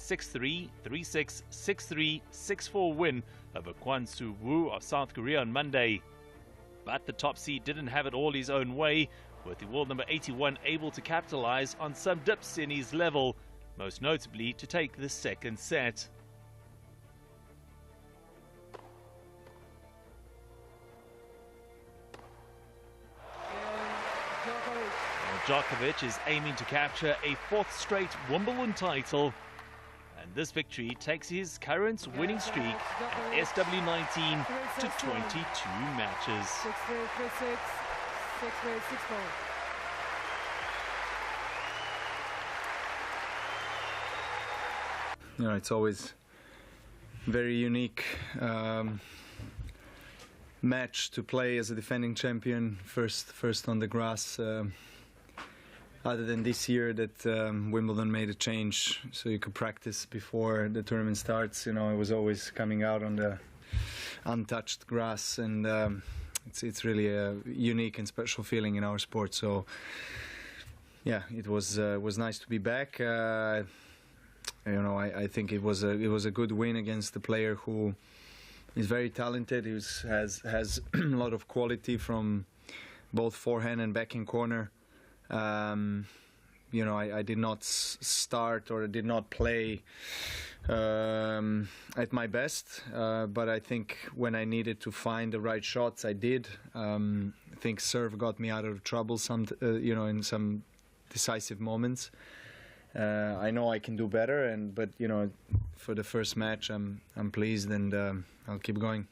6-3, 3-6, 6-3, 6-4 win over Kwan Soo Woo of South Korea on Monday. But the top seed didn't have it all his own way, with the world number 81 able to capitalize on some dips in his level, most notably to take the second set. Djokovic is aiming to capture a fourth straight Wimbledon title, and this victory takes his current winning streak in SW19 to 22 matches. 6-3, 3-6, 6-3, 6-4. You know, it's always very unique match to play as a defending champion, first on the grass. Other than this year that Wimbledon made a change so you could practice before the tournament starts, you know, it was always coming out on the untouched grass, and it's really a unique and special feeling in our sport. So yeah, it was nice to be back. You know, I think it was a good win against a player who is very talented. He has a lot of quality from both forehand and backhand corner. You know, I did not start or did not play at my best, but I think when I needed to find the right shots, I did. I think serve got me out of trouble you know, in some decisive moments. I know I can do better, but you know, for the first match, I'm pleased, and I'll keep going.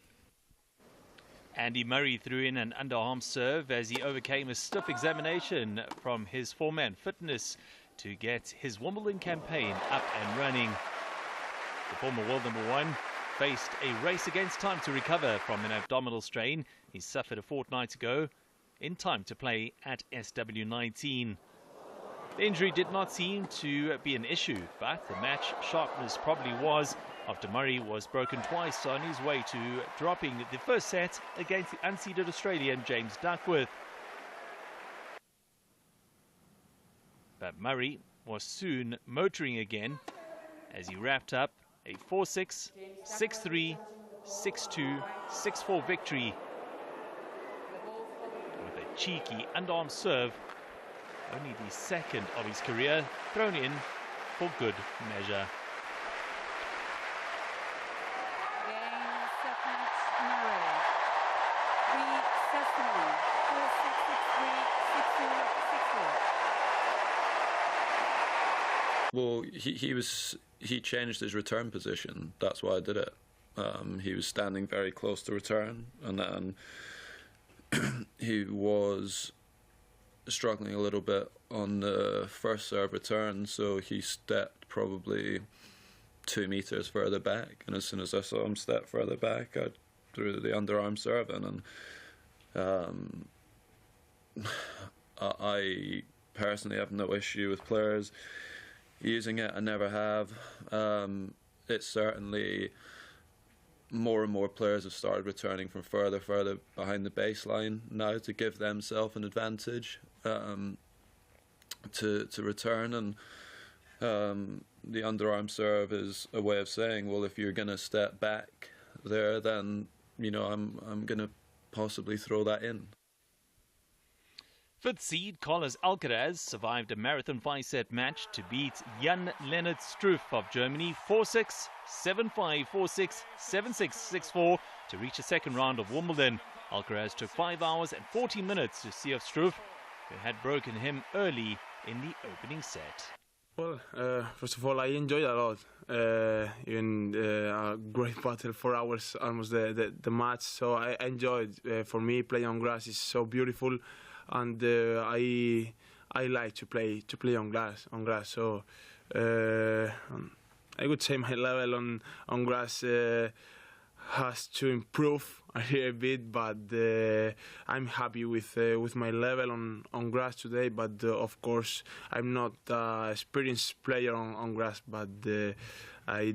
Andy Murray threw in an underarm serve as he overcame a stiff examination from his foreman fitness to get his Wimbledon campaign up and running. The former world number one faced a race against time to recover from an abdominal strain he suffered a fortnight ago, in time to play at SW19. The injury did not seem to be an issue, but the match sharpness probably was, after Murray was broken twice on his way to dropping the first set against the unseeded Australian James Duckworth. But Murray was soon motoring again as he wrapped up a 4-6, 6-3, 6-2, 6-4 victory with a cheeky underarm serve, only the second of his career, thrown in for good measure. Well, he changed his return position. That's why I did it. He was standing very close to return, and then he was struggling a little bit on the first serve return, so he stepped probably 2 meters further back, and as soon as I saw him step further back, I threw the underarm serve in, and I personally have no issue with players using it. I never have. It's certainly more and more players have started returning from further behind the baseline now to give themselves an advantage to return, and the underarm serve is a way of saying, well, if you're going to step back there, then you know I'm going to possibly throw that in. Fifth seed Carlos Alcaraz survived a marathon 5-set match to beat Jan-Lennard Struff of Germany 4-6, 7-5, 4-6, 7-6, 6-4 to reach the second round of Wimbledon. Alcaraz took 5 hours and 40 minutes to see off Struff, who had broken him early in the opening set. Well, first of all, I enjoyed it a lot. Even a great battle, 4 hours, almost the match. So I enjoyed. For me, playing on grass is so beautiful, and I like to play on grass. So I would say my level on grass has to improve a little bit, but I'm happy with my level on grass today. But of course, I'm not an experienced player on grass, but I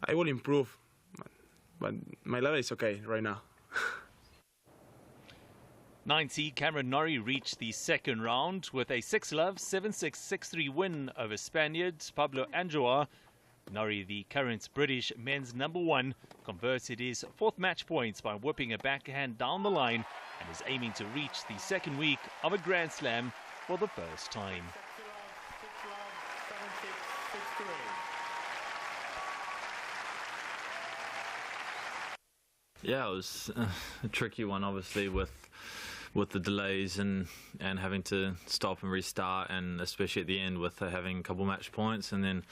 will improve. But my level is okay right now. 9 seed Cameron Norrie reached the second round with a 6-love, 7-6, 6-3 win over Spaniard Pablo Anjoa. Norrie, the current British men's #1, converted his 4th match points by whipping a backhand down the line and is aiming to reach the second week of a Grand Slam for the first time. Yeah, it was a tricky one, obviously, with the delays and having to stop and restart, and especially at the end with having a couple match points and then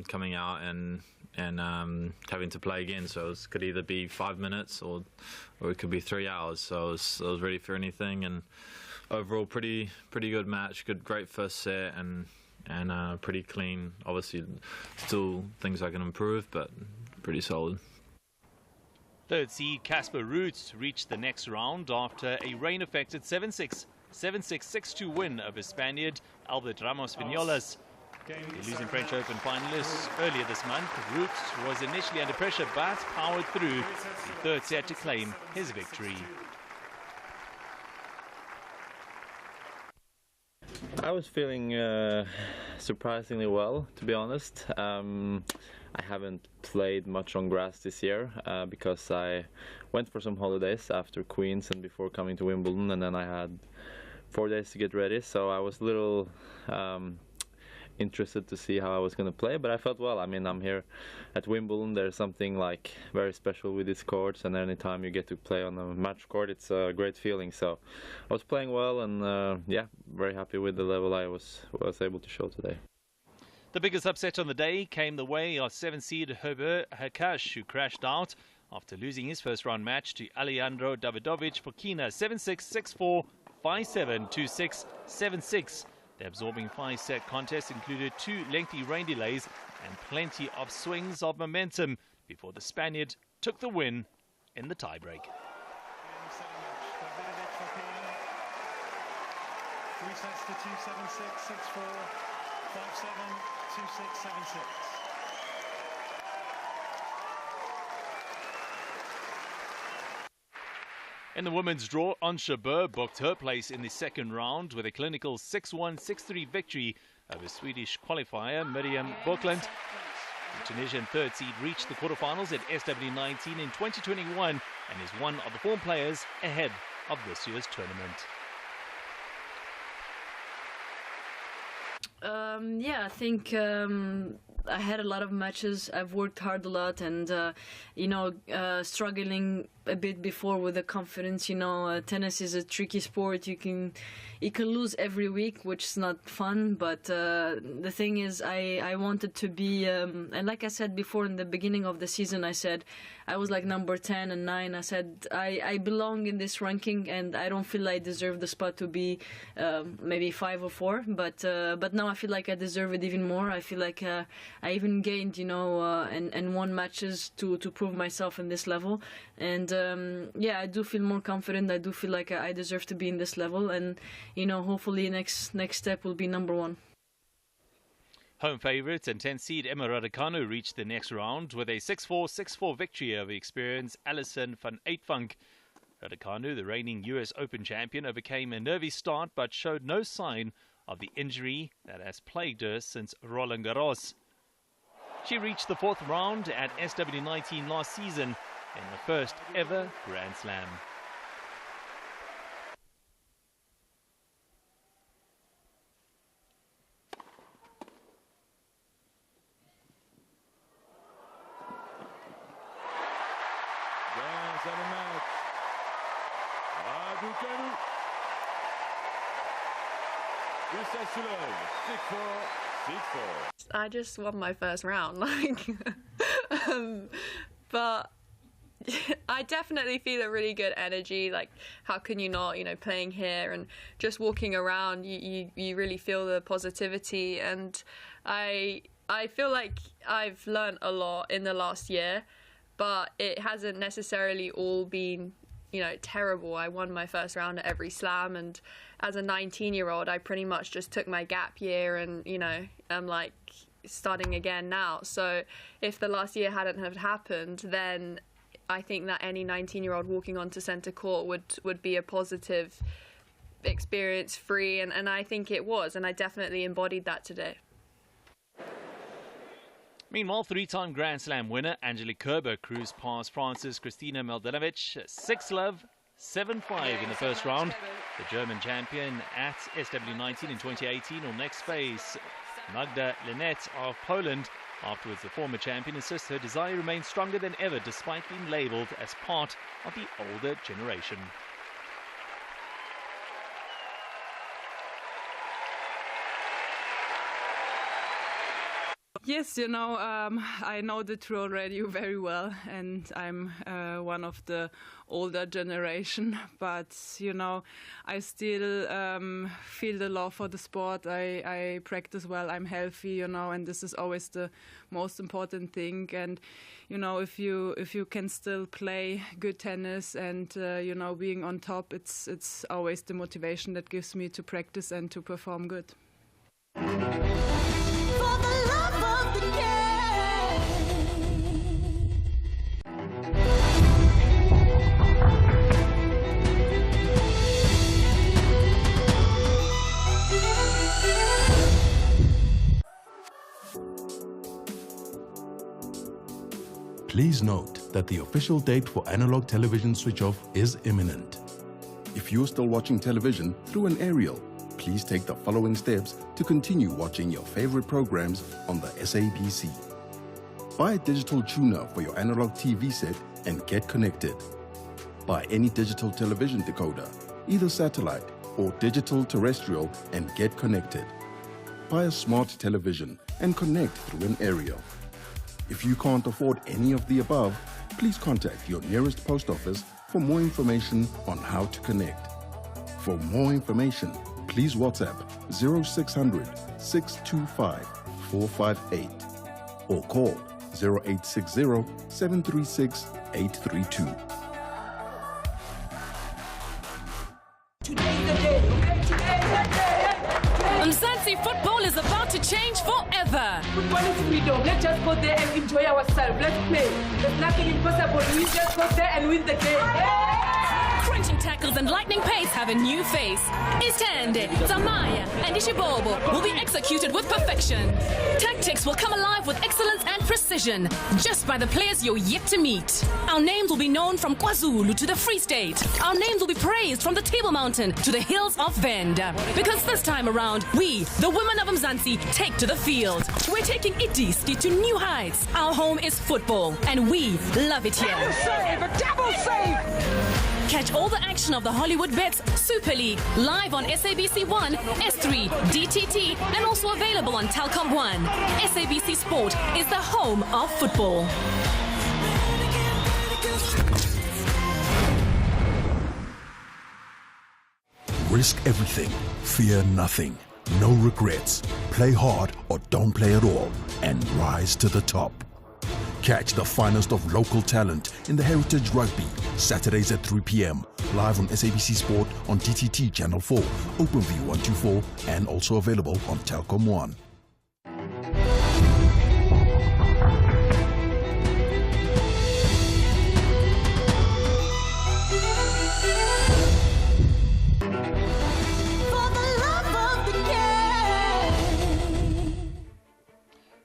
coming out and having to play again. So it could either be 5 minutes or it could be 3 hours. So I was ready for anything, and overall pretty good match. Great first set and pretty clean. Obviously, still things I can improve, but pretty solid. 3rd seed Casper Ruud reached the next round after a rain-affected 7-6, 7-6, 6-2 win over Spaniard Albert Ramos Vignolas. The losing French Open finalists earlier this month, Ruud was initially under pressure but powered through the 3rd set to claim his victory. I was feeling surprisingly well, to be honest. I haven't played much on grass this year because I went for some holidays after Queens and before coming to Wimbledon, and then I had 4 days to get ready, so I was a little interested to see how I was going to play, but I felt well. I mean, I'm here at Wimbledon. There's something like very special with these courts, and anytime you get to play on a match court, it's a great feeling. So I was playing well, and yeah, very happy with the level I was able to show today. The biggest upset on the day came the way of 7 seed Herbert Hakash, who crashed out after losing his first round match to Alejandro Davidovich Fokina 7-6, 6-4, 5-7, 2-6, 7-6. The absorbing 5-set contest included 2 lengthy rain delays and plenty of swings of momentum before the Spaniard took the win in the tiebreak. 3 sets to 2-7-6, 6-4, 5-7, 2-6, 7-6. In the women's draw, Ansha Burr booked her place in the second round with a clinical 6-1, 6-3 victory over Swedish qualifier Miriam Bockland. The Tunisian 3rd seed reached the quarterfinals at SW19 in 2021 and is one of the 4 players ahead of this year's tournament. Yeah, I think I had a lot of matches. I've worked hard a lot, and struggling a bit before with the confidence. Tennis is a tricky sport. You can lose every week, which is not fun. But the thing is, I wanted to be, and like I said before in the beginning of the season, I said I was like number 10 and 9. I said I belong in this ranking, and I don't feel I deserve the spot to be maybe 5 or 4. But now I feel like I deserve it even more. I feel like I even gained, and won matches to prove myself in this level. And yeah, I do feel more confident. I do feel like I deserve to be in this level, and hopefully next step will be number 1. Home favourites and 10 seed Emma Raducanu reached the next round with a 6-4, 6-4 victory over experienced Alison van Uitvank. Raducanu, the reigning US Open champion, overcame a nervy start but showed no sign of the injury that has plagued her since Roland Garros. She reached the 4th round at SW19 last season in the first ever Grand Slam. Grand Slam match. Raducanu. 6-4, 6-4. I just won my first round, but I definitely feel a really good energy. Like, how can you not? Playing here and just walking around, you really feel the positivity. And I feel like I've learned a lot in the last year, but it hasn't necessarily all been terrible. I won my first round at every slam, and as a 19-year-old, I pretty much just took my gap year, and I'm like starting again now. So if the last year hadn't have happened, then I think that any 19-year-old walking onto centre court would be a positive experience, free, and I think it was, and I definitely embodied that today. Meanwhile, three-time Grand Slam winner Angelique Kerber cruised past France's Kristina Mladenovic 6-love, 7-5 in the first round. The German champion at SW19 in 2018 will next face Magda Linette of Poland. Afterwards, the former champion insists her desire remains stronger than ever despite being labelled as part of the older generation. Yes, I know the Troll Radio very well, and I'm one of the older generation, but, I still feel the love for the sport. I practice well, I'm healthy, and this is always the most important thing. And, if you can still play good tennis and, being on top, it's always the motivation that gives me to practice and to perform good. Please note that the official date for analog television switch-off is imminent. If you're still watching television through an aerial, please take the following steps to continue watching your favorite programs on the SABC. Buy a digital tuner for your analog TV set and get connected. Buy any digital television decoder, either satellite or digital terrestrial, and get connected. Buy a smart television and connect through an aerial. If you can't afford any of the above, please contact your nearest post office for more information on how to connect. For more information, please WhatsApp 0600 625 458 or call 0860 736 832. Mzansi football is about to change forever. Football is freedom. Let's just go there and enjoy ourselves. Let's play. There's nothing impossible. We just go there and win the game. Crunching tackles and lightning pace have a new face. Istande, Zamaya, and Ishibobo will be executed with perfection. Tactics will come alive with excellence and precision, just by the players you're yet to meet. Our names will be known from KwaZulu to the Free State. Our names will be praised from the Table Mountain to the hills of Venda. Because this time around, we, the women of Mzansi, take to the field. We're taking Idiski to new heights. Our home is football, and we love it here. Double save! A double save! Catch all the action of the Hollywood Bets Super League live on SABC 1, S3, DTT, and also available on Telkom 1. SABC Sport is the home of football. Risk everything, fear nothing, no regrets. Play hard or don't play at all, and rise to the top. Catch the finest of local talent in the Heritage Rugby, Saturdays at 3 p.m, live on SABC Sport on DTT Channel 4, OpenView 124, and also available on Telkom 1.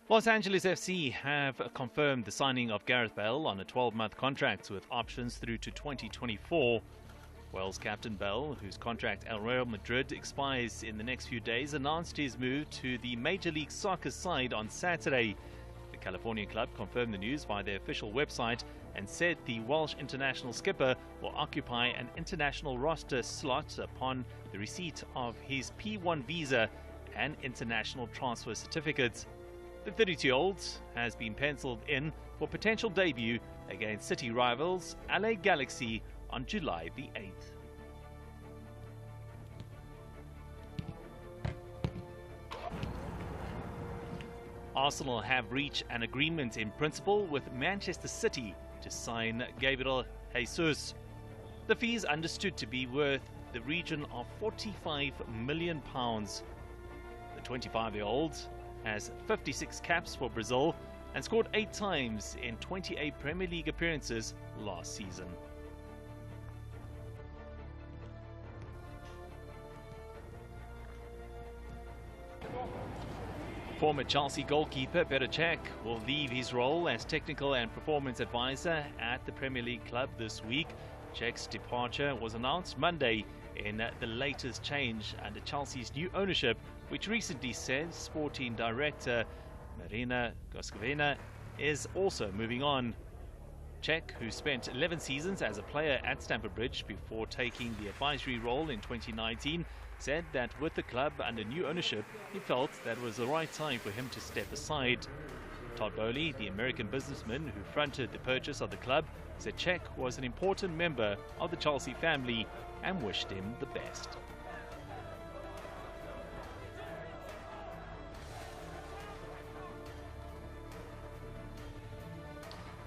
Los Angeles FC have confirmed the signing of Gareth Bale on a 12-month contract with options through to 2024. Wales captain Bale, whose contract at Real Madrid expires in the next few days, announced his move to the Major League Soccer side on Saturday. The Californian club confirmed the news via their official website and said the Welsh international skipper will occupy an international roster slot upon the receipt of his P1 visa and international transfer certificates. The 32-year-old has been penciled in for potential debut against city rivals LA Galaxy on July the 8th. Arsenal have reached an agreement in principle with Manchester City to sign Gabriel Jesus. The fee is understood to be worth the region of £45 million. The 25-year-old has 56 caps for Brazil and scored 8 times in 28 Premier League appearances last season. Former Chelsea goalkeeper Petr Cech will leave his role as technical and performance advisor at the Premier League club this week. Cech's departure was announced Monday in the latest change under Chelsea's new ownership, which recently said sporting director Marina Goskevina is also moving on. Cech, who spent 11 seasons as a player at Stamford Bridge before taking the advisory role in 2019, said that with the club under new ownership, he felt that was the right time for him to step aside. Todd Bowley, the American businessman who fronted the purchase of the club, said Cech was an important member of the Chelsea family and wished him the best.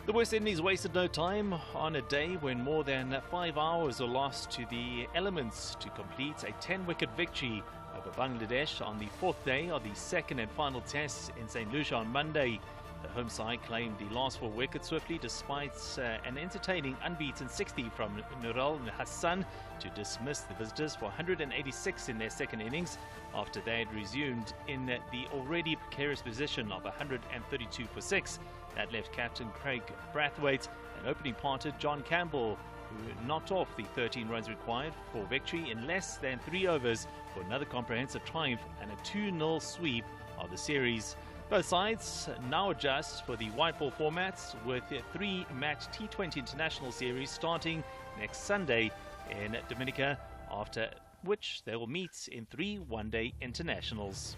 The West Indies wasted no time on a day when more than 5 hours were lost to the elements to complete a 10-wicket victory over Bangladesh on the 4th day of the second and final test in St. Lucia on Monday. The home side claimed the last 4 wickets swiftly despite an entertaining unbeaten 60 from Nurul Hassan to dismiss the visitors for 186 in their second innings after they had resumed in the already precarious position of 132 for 6. That left captain Craig Brathwaite and opening partner John Campbell, who knocked off the 13 runs required for victory in less than 3 overs for another comprehensive triumph and a 2-0 sweep of the series. Both sides now adjust for the white ball format with a 3-match T20 international series starting next Sunday in Dominica, after which they will meet in 3 one-day internationals.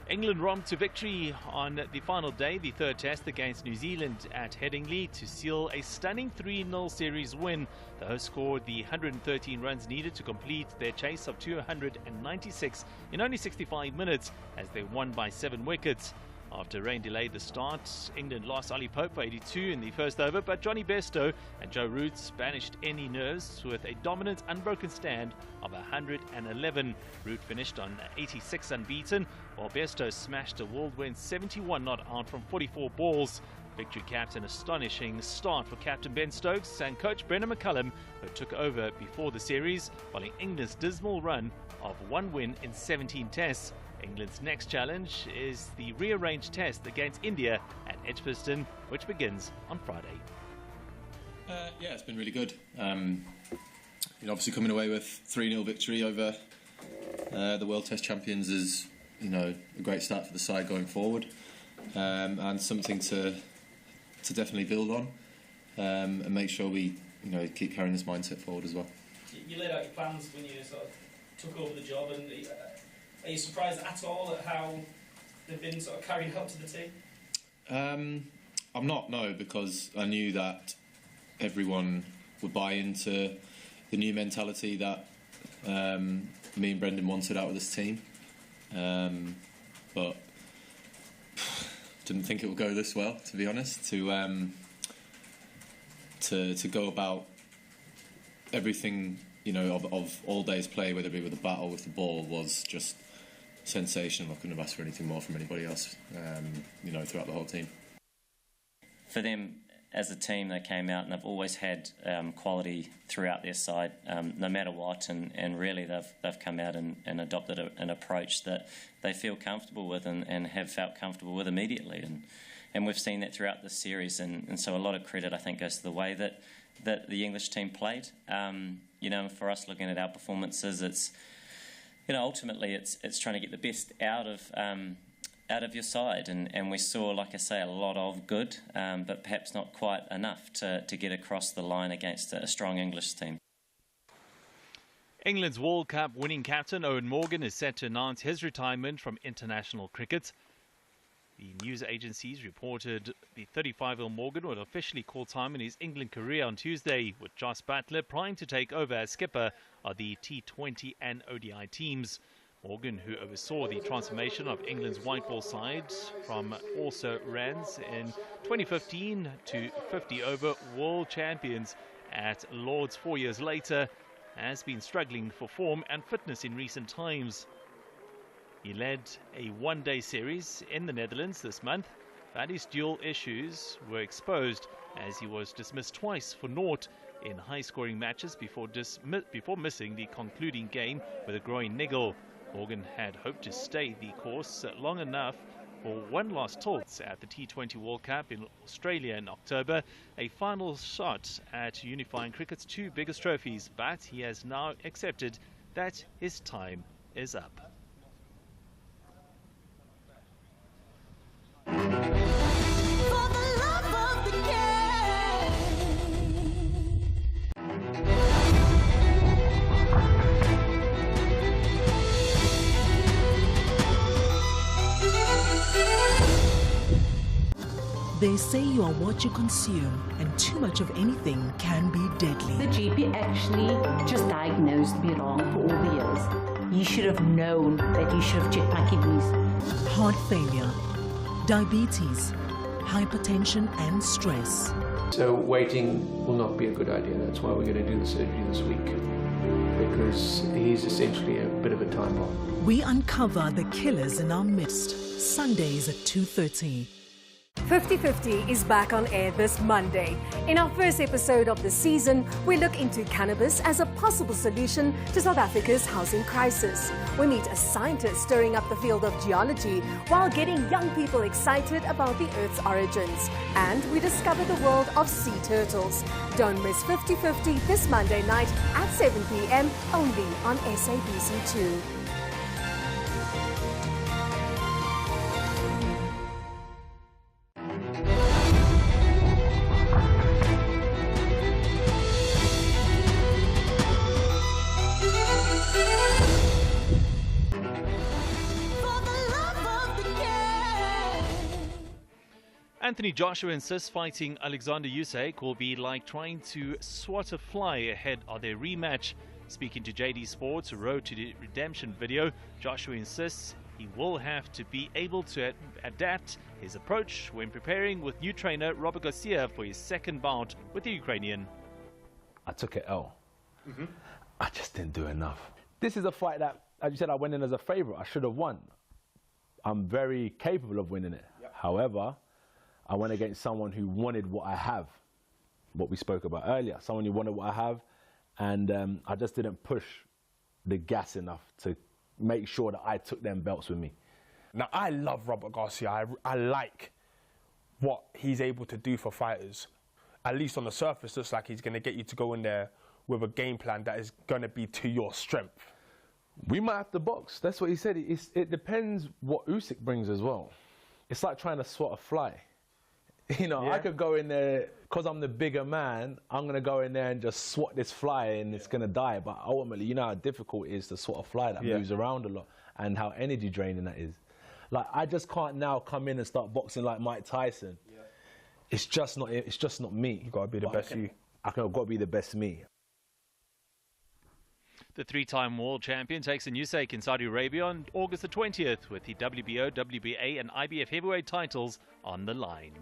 England romped to victory on the final day, the 3rd test against New Zealand at Headingley, to seal a stunning 3-0 series win. The hosts scored the 113 runs needed to complete their chase of 296 in only 65 minutes as they won by 7 wickets. After rain delayed the start, England lost Ali Pope for 82 in the first over, but Johnny Bairstow and Joe Root banished any nerves with a dominant unbroken stand of 111. Root finished on 86 unbeaten, while Bairstow smashed a whirlwind 71 not out from 44 balls. Victory capped an astonishing start for captain Ben Stokes and coach Brendan McCullum, who took over before the series, following England's dismal run of 1 win in 17 tests. England's next challenge is the rearranged test against India at Edgbaston, which begins on Friday. Yeah, it's been really good. Obviously coming away with 3-0 victory over the World Test champions is, a great start for the side going forward, and something to definitely build on, and make sure we, keep carrying this mindset forward as well. You laid out your plans when you sort of took over the job, and are you surprised at all at how they've been sort of carried out to the team? I'm not, no, because I knew that everyone would buy into the new mentality that me and Brendan wanted out of this team. But didn't think it would go this well, to be honest. To go about everything, of all day's play, whether it be with the bat or with the ball, was just sensational. I couldn't have asked for anything more from anybody else, throughout the whole team. For them, as a team, they came out and they've always had quality throughout their side, no matter what, and really they've come out and adopted an approach that they feel comfortable with and have felt comfortable with immediately, and we've seen that throughout this series, and so a lot of credit, I think, goes to the way that the English team played. For us, looking at our performances, it's ultimately it's trying to get the best out of your side, and we saw, like I say, a lot of good, but perhaps not quite enough to get across the line against a strong English team. England's World Cup winning captain Eoin Morgan is set to announce his retirement from international cricket. The news agencies reported the 35-year-old Morgan would officially call time in his England career on Tuesday, with Jos Buttler primed to take over as skipper of the T20 and ODI teams. Morgan, who oversaw the transformation of England's white ball side from also Rans in 2015 to 50-over world champions at Lord's 4 years later, has been struggling for form and fitness in recent times. He led a one-day series in the Netherlands this month but his dual issues were exposed as he was dismissed twice for naught in high-scoring matches before missing the concluding game with a groin niggle. Morgan had hoped to stay the course long enough for one last tilt at the T20 World Cup in Australia in October, a final shot at unifying cricket's two biggest trophies, but he has now accepted that his time is up. They say you are what you consume, and too much of anything can be deadly. The GP actually just diagnosed me wrong for all the years. You should have known that you should have checked my kidneys. Heart failure, diabetes, hypertension and stress. So waiting will not be a good idea. That's why we're going to do the surgery this week, because he's essentially a bit of a time bomb. We uncover the killers in our midst. Sundays at 2:30. 50/50 is back on air this Monday. In our first episode of the season, we look into cannabis as a possible solution to South Africa's housing crisis. We meet a scientist stirring up the field of geology while getting young people excited about the Earth's origins. And we discover the world of sea turtles. Don't miss 50/50 this Monday night at 7 p.m. only on SABC2. Anthony Joshua insists fighting Alexander Usyk will be like trying to swat a fly ahead of their rematch. Speaking to JD Sports' Road to the Redemption video, Joshua insists he will have to be able to adapt his approach when preparing with new trainer Robert Garcia for his second bout with the Ukrainian. I took an L. I just didn't do enough. This is a fight that, as you said, I went in as a favourite. I should have won. I'm very capable of winning it. However, I went against someone who wanted what I have, what we spoke about earlier, someone who wanted what I have, and I just didn't push the gas enough to make sure that I took them belts with me. Now, I love Robert Garcia. I like what he's able to do for fighters. At least on the surface, looks like he's going to get you to go in there with a game plan that is going to be to your strength. We might have to box. That's what he said. It depends what Usyk brings as well. It's like trying to swat a fly. You know, I could go in there, because I'm the bigger man, I'm going to go in there and just swat this fly and it's going to die. But ultimately, you know how difficult it is to swat a fly that moves around a lot and how energy draining that is. Like, I just can't now come in and start boxing like Mike Tyson. It's just not me. You've got to be the best you. I've got to be the best me. The three-time world champion takes a Usyk in Saudi Arabia on August the 20th with the WBO, WBA and IBF heavyweight titles on the line.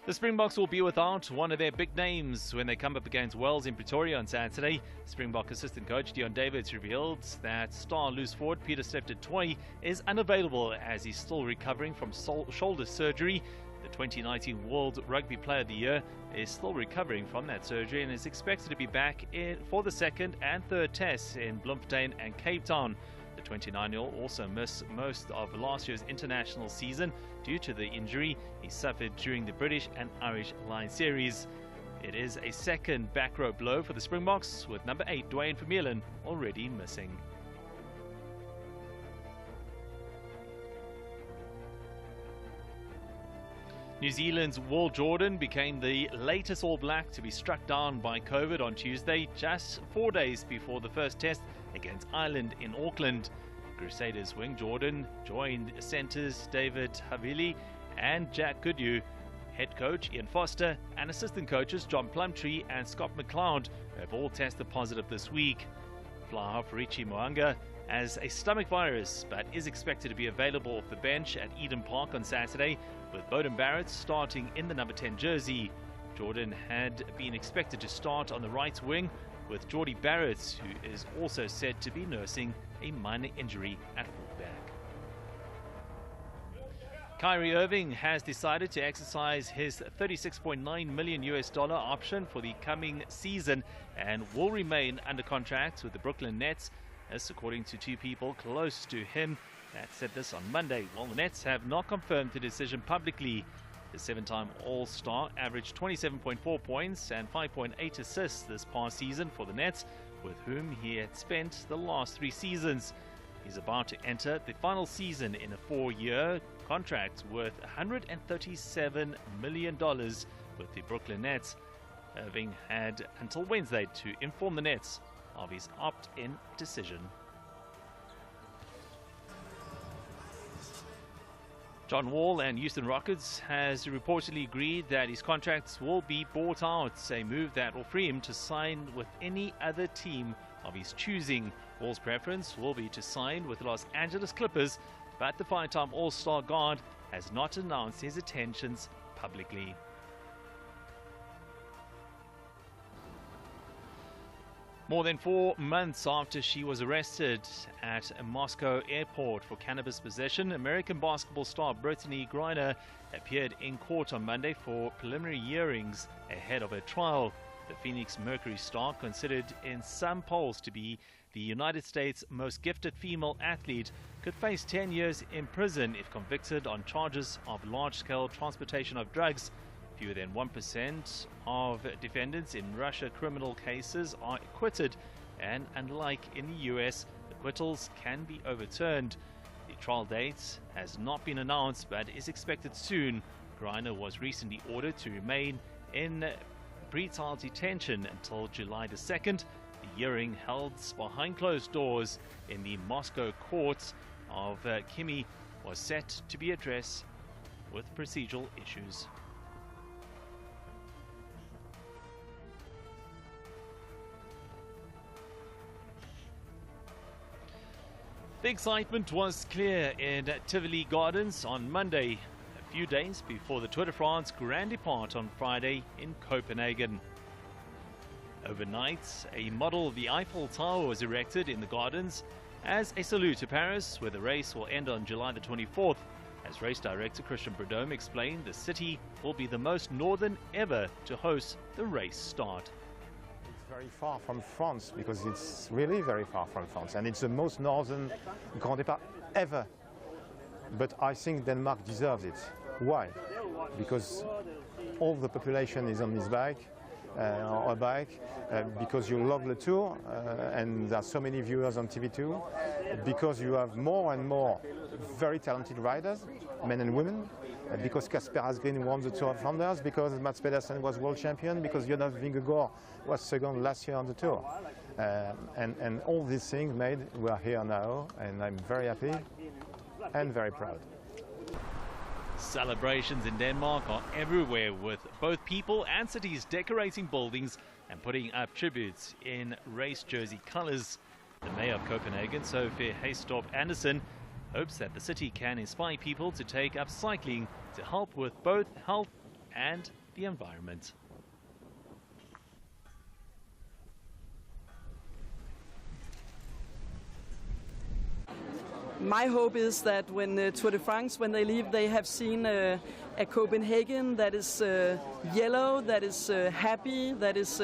The Springboks will be without one of their big names when they come up against Wales in Pretoria on Saturday. Springbok assistant coach Deon Davids revealed that star loose forward Peter Steph-Toy is unavailable as he's still recovering from shoulder surgery. The 2019 World Rugby Player of the Year is still recovering from that surgery and is expected to be back for the second and third tests in Bloemfontein and Cape Town. The 29-year-old also missed most of last year's international season due to the injury he suffered during the British and Irish Lions series. It is a second back row blow for the Springboks, with number 8 Dwayne Vermeulen already missing. New Zealand's Will Jordan became the latest All Black to be struck down by COVID on Tuesday, just 4 days before the first test against Ireland in Auckland. Crusaders wing Jordan joined centres David Havili and Jack Goodyear, head coach Ian Foster, and assistant coaches John Plumtree and Scott McLeod have all tested positive this week. Fly half Richie Moanga has a stomach virus but is expected to be available off the bench at Eden Park on Saturday, with Beauden Barrett starting in the number 10 jersey. Jordan had been expected to start on the right wing, with Geordie Barrett, who is also said to be nursing a minor injury at fullback. Kyrie Irving has decided to exercise his $36.9 million option for the coming season and will remain under contract with the Brooklyn Nets, as according to two people close to him that said this on Monday. While the Nets have not confirmed the decision publicly, the 7-time All-Star averaged 27.4 points and 5.8 assists this past season for the Nets, with whom he had spent the last 3 seasons. He's about to enter the final season in a 4-year contract worth $137 million with the Brooklyn Nets. Irving had until Wednesday to inform the Nets of his opt-in decision. John Wall and Houston Rockets has reportedly agreed that his contracts will be bought out, a move that will free him to sign with any other team of his choosing. Wall's preference will be to sign with the Los Angeles Clippers, but the 5-time All-Star guard has not announced his intentions publicly. More than 4 months after she was arrested at a Moscow airport for cannabis possession, American basketball star Brittany Griner appeared in court on Monday for preliminary hearings ahead of her trial. The Phoenix Mercury star, considered in some polls to be the United States' most gifted female athlete, could face 10 years in prison if convicted on charges of large-scale transportation of drugs. Fewer than 1% of defendants in Russia criminal cases are acquitted, and unlike in the US, acquittals can be overturned. The trial date has not been announced but is expected soon. Griner was recently ordered to remain in pretrial detention until July the 2nd. The hearing held behind closed doors in the Moscow court of Kimi was set to be addressed with procedural issues. The excitement was clear in Tivoli Gardens on Monday, a few days before the Tour de France Grand Depart on Friday in Copenhagen. Overnight, a model of the Eiffel Tower was erected in the gardens as a salute to Paris, where the race will end on July the 24th. As race director Christian Prudhomme explained, the city will be the most northern ever to host the race start. Very far from France, because it's really very far from France, and it's the most northern Grand Depart ever. But I think Denmark deserves it. Why? Because all the population is on this bike, or a bike, because you love the Tour, and there are so many viewers on TV2, because you have more and more very talented riders, men and women, because Kasper Asgreen won the Tour of Flanders, because Mats Pedersen was world champion, because Jonas Vingegaard was second last year on the Tour. And all these things made, we are here now, and I'm very happy and very proud. Celebrations in Denmark are everywhere, with both people and cities decorating buildings and putting up tributes in race jersey colors. The mayor of Copenhagen, Sophie Hæstorp Andersen, hopes that the city can inspire people to take up cycling to help with both health and the environment. My hope is that when Tour de France, when they leave, they have seen a Copenhagen that is yellow, that is happy, that is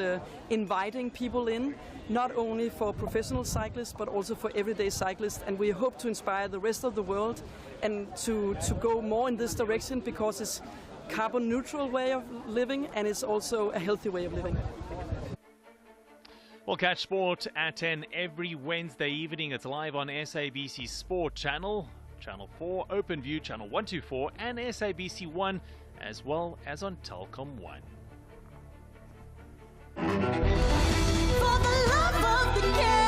inviting people in, not only for professional cyclists but also for everyday cyclists. And we hope to inspire the rest of the world and to go more in this direction, because it's a carbon neutral way of living and it's also a healthy way of living. Well, catch sport at 10 every Wednesday evening. It's live on SABC Sport Channel, Channel 4, OpenView, Channel 124, and SABC 1, as well as on Telkom 1. For the love of the game.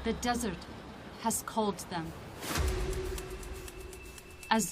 The desert has called them.